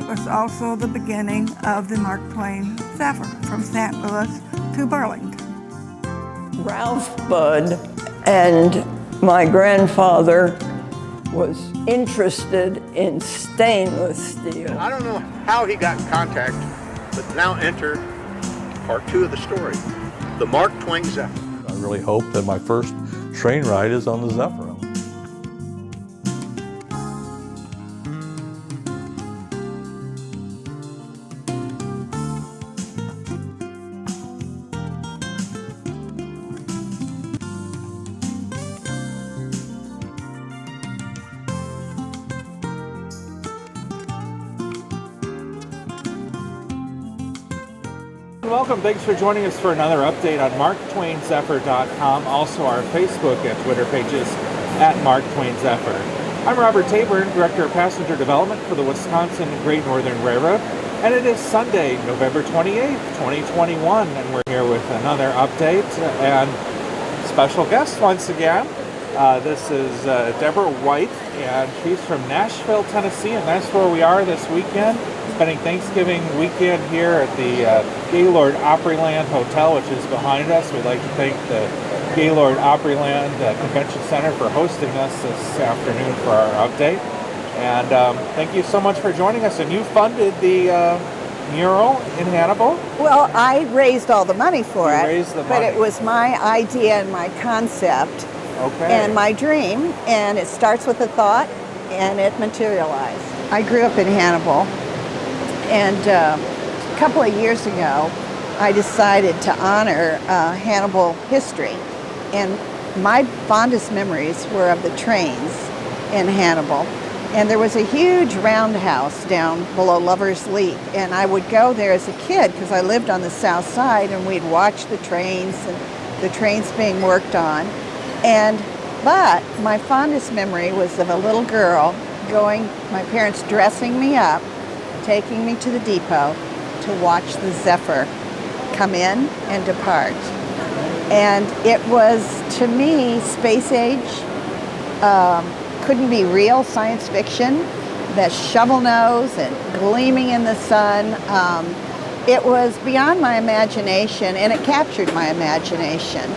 was also the beginning of the Mark Twain Zephyr from St. Louis to Burlington. Ralph Budd and my grandfather was interested in stainless steel. I don't know how he got in contact, but now enter part 2 of the story, the Mark Twain Zephyr. I really hope that my first train ride is on the Zephyr. Welcome, thanks for joining us for another update on MarkTwainZephyr.com, also our Facebook and Twitter pages at Mark Twain Zephyr. I'm Robert Taborn, Director of Passenger Development for the Wisconsin Great Northern Railroad, and it is Sunday, November 28th, 2021, and we're here with another update and special guest once again. This is Deborah White, and she's from Nashville, Tennessee, and that's where we are this weekend, spending Thanksgiving weekend here at the Gaylord Opryland Hotel, which is behind us. We'd like to thank the Gaylord Opryland Convention Center for hosting us this afternoon for our update. And thank you so much for joining us. And you funded the mural in Hannibal? Well, I raised all the money for it, raised the but money. it was my idea and my concept and my dream, and it starts with a thought, and it materialized. I grew up in Hannibal, and a couple of years ago, I decided to honor Hannibal history, and my fondest memories were of the trains in Hannibal. And there was a huge roundhouse down below Lover's Leap, and I would go there as a kid because I lived on the south side, and we'd watch the trains and the trains being worked on. But my fondest memory was of a little girl my parents dressing me up, taking me to the depot to watch the Zephyr come in and depart. And it was, to me, space age, couldn't be real science fiction. The shovel nose and gleaming in the sun. It was beyond my imagination, and it captured my imagination.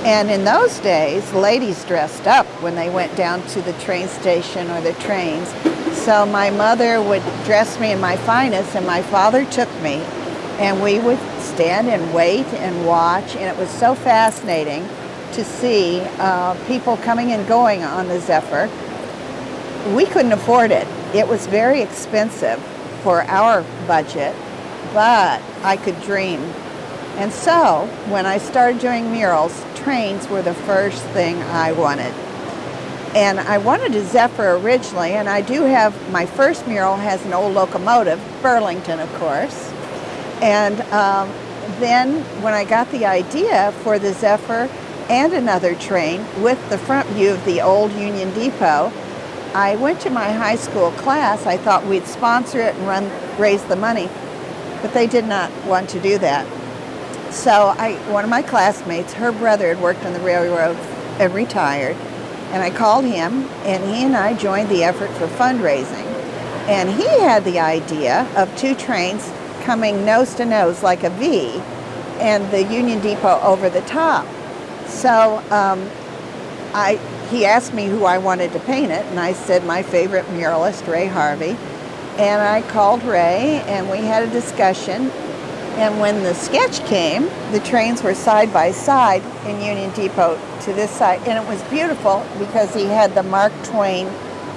And in those days, ladies dressed up when they went down to the train station or the trains. So my mother would dress me in my finest, and my father took me, and we would stand and wait and watch, and it was so fascinating to see people coming and going on the Zephyr. We couldn't afford it. It was very expensive for our budget, but I could dream. And so, when I started doing murals, trains were the first thing I wanted. And I wanted a Zephyr originally, and I do have, my first mural has an old locomotive, Burlington, of course. And then when I got the idea for the Zephyr and another train with the front view of the old Union Depot, I went to my high school class. I thought we'd sponsor it and raise the money, but they did not want to do that. So one of my classmates, her brother had worked on the railroad and retired, and I called him, and he and I joined the effort for fundraising. And he had the idea of 2 trains coming nose to nose like a V, and the Union Depot over the top. So he asked me who I wanted to paint it, and I said my favorite muralist, Ray Harvey. And I called Ray, and we had a discussion. And when the sketch came, the trains were side by side in Union Depot to this side. And it was beautiful because he had the Mark Twain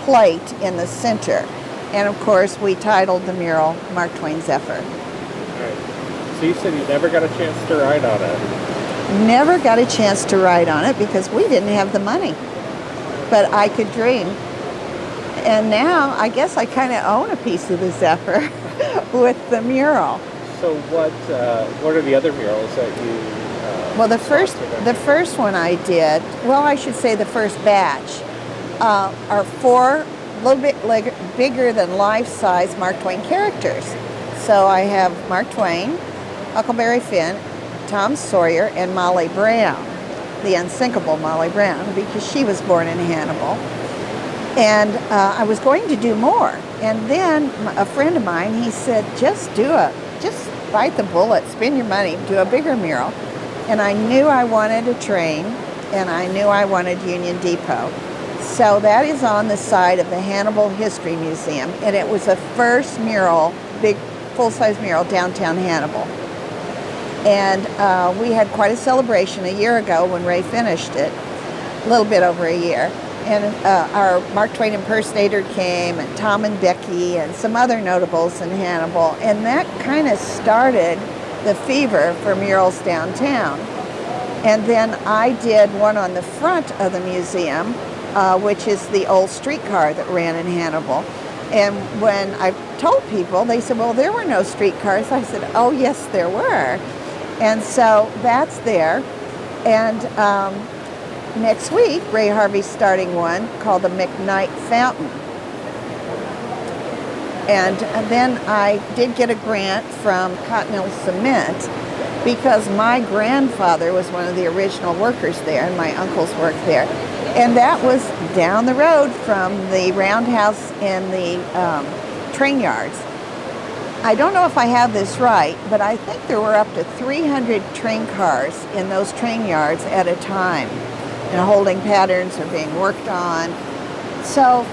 plate in the center. And of course, we titled the mural Mark Twain Zephyr. All right. So you said you never got a chance to ride on it. Never got a chance to ride on it because we didn't have the money. But I could dream. And now I guess I kind of own a piece of the Zephyr with the mural. So what are the other murals that you well, the first one I did, well, I should say the first batch, are 4 a little bit bigger than life-size Mark Twain characters. So I have Mark Twain, Huckleberry Finn, Tom Sawyer, and Molly Brown, the unsinkable Molly Brown, because she was born in Hannibal. And I was going to do more. And then a friend of mine, he said, just bite the bullet, spend your money, do a bigger mural. And I knew I wanted a train, and I knew I wanted Union Depot. So that is on the side of the Hannibal History Museum, and it was the first mural, big full-size mural, downtown Hannibal. And we had quite a celebration a year ago when Ray finished it, a little bit over a year. And our Mark Twain impersonator came, and Tom and Becky, and some other notables in Hannibal. And that kind of started the fever for murals downtown. And then I did one on the front of the museum, which is the old streetcar that ran in Hannibal. And when I told people, they said, well, there were no streetcars. I said, oh, yes, there were. And so that's there. And next week, Ray Harvey's starting one called the McKnight Fountain. And then I did get a grant from Continental Cement because my grandfather was one of the original workers there, and my uncles worked there. And that was down the road from the roundhouse and the train yards. I don't know if I have this right, but I think there were up to 300 train cars in those train yards at a time. And holding patterns are being worked on. So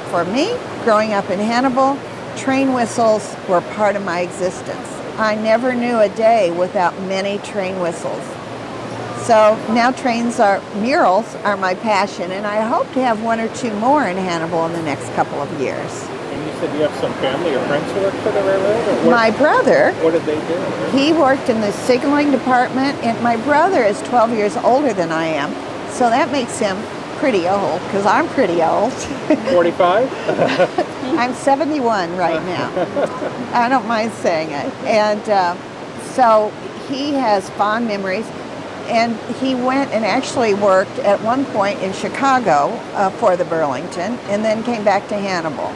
for me, growing up in Hannibal, train whistles were part of my existence. I never knew a day without many train whistles. So now murals are my passion, and I hope to have one or two more in Hannibal in the next couple of years. And you said you have some family or friends who work for the railroad? My brother, What did they do? he worked in the signaling department, and my brother is 12 years older than I am. So that makes him pretty old, because I'm pretty old. 45? I'm 71 right now. I don't mind saying it. And so he has fond memories. And he went and actually worked at one point in Chicago for the Burlington, and then came back to Hannibal.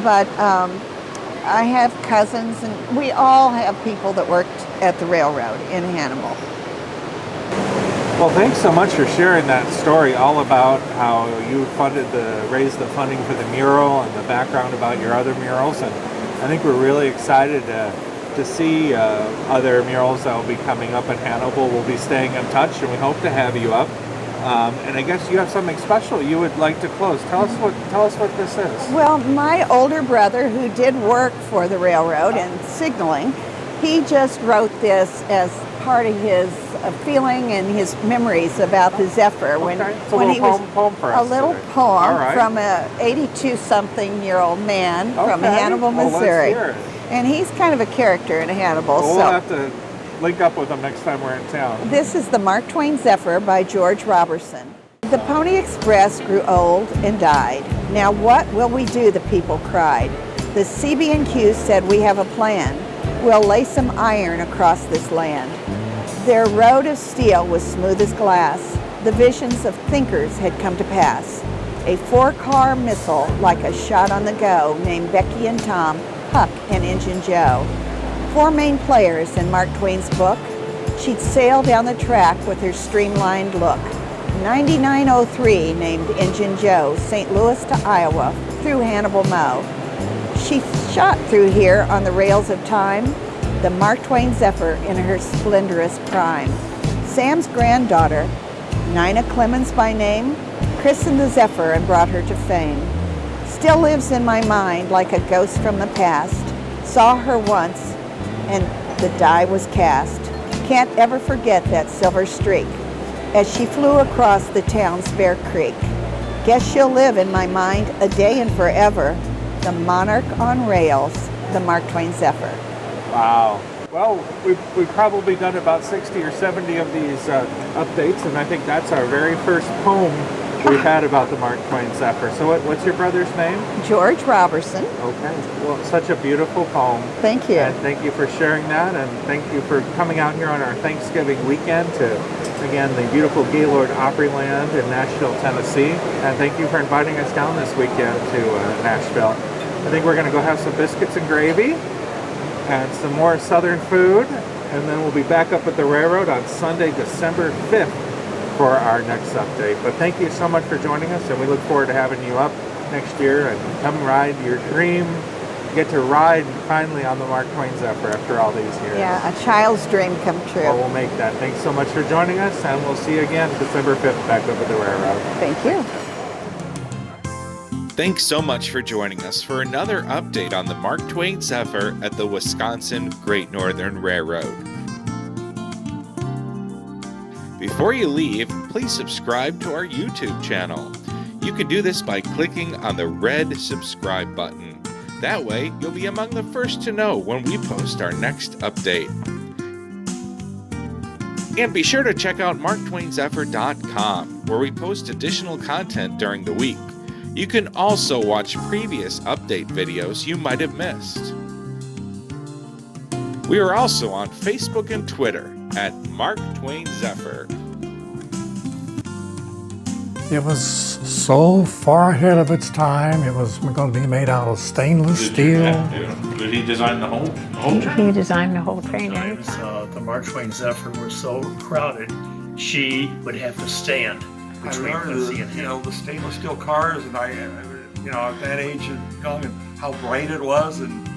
But I have cousins, and we all have people that worked at the railroad in Hannibal. Well, thanks so much for sharing that story, all about how you raised the funding for the mural and the background about your other murals. And I think we're really excited to see other murals that will be coming up in Hannibal. We'll be staying in touch, and we hope to have you up. And I guess you have something special you would like to close. Tell us what this is. Well, my older brother, who did work for the railroad and signaling, he just wrote this as part of his feeling and his memories about the Zephyr. Poem for us a little today. poem Right. from a 82-something-year-old man from Hannibal, Well, Missouri. let's hear it. And he's kind of a character in Hannibal. We'll have to link up with him next time we're in town. This is the Mark Twain Zephyr by George Robertson. The Pony Express grew old and died. Now what will we do, the people cried. The CB&Q said, we have a plan. We'll lay some iron across this land. Their road of steel was smooth as glass. The visions of thinkers had come to pass. A 4-car missile like a shot on the go named Becky and Tom, Huck and Injun Joe. 4 main players in Mark Twain's book. She'd sail down the track with her streamlined look. 9903 named Injun Joe, St. Louis to Iowa, through Hannibal Mo. She shot through here on the rails of time, the Mark Twain Zephyr in her splendorous prime. Sam's granddaughter, Nina Clemens by name, christened the Zephyr and brought her to fame. Still lives in my mind like a ghost from the past. Saw her once and the die was cast. Can't ever forget that silver streak as she flew across the town's bare creek. Guess she'll live in my mind a day and forever. The monarch on rails, the Mark Twain Zephyr. Wow. Well, we've probably done about 60 or 70 of these updates, and I think that's our very first poem we've had about the Mark Twain Zephyr. So what's your brother's name? George Robertson. Okay. Well, such a beautiful poem. Thank you. And thank you for sharing that, and thank you for coming out here on our Thanksgiving weekend to, again, the beautiful Gaylord Opryland in Nashville, Tennessee. And thank you for inviting us down this weekend to Nashville. I think we're going to go have some biscuits and gravy and some more southern food, and then we'll be back up at the railroad on Sunday, December 5th for our next update. But thank you so much for joining us, and we look forward to having you up next year and come ride your dream. Get to ride finally on the Mark Twain Zephyr after all these years. Yeah, a child's dream come true. Well, we'll make that. Thanks so much for joining us, and we'll see you again December 5th back over the railroad. Thank you. Thanks so much for joining us for another update on the Mark Twain Zephyr at the Wisconsin Great Northern Railroad. Before you leave, please subscribe to our YouTube channel. You can do this by clicking on the red subscribe button. That way, you'll be among the first to know when we post our next update. And be sure to check out marktwainzephyr.com, where we post additional content during the week. You can also watch previous update videos you might have missed. We are also on Facebook and Twitter at Mark Twain Zephyr. It was so far ahead of its time. It was going to be made out of stainless steel. Did he design the whole train? He designed the whole train. Times the Mark Twain Zephyr was so crowded, she would have to stand between Quincy and him. The stainless steel cars, and I, at that age and young, and how bright it was, and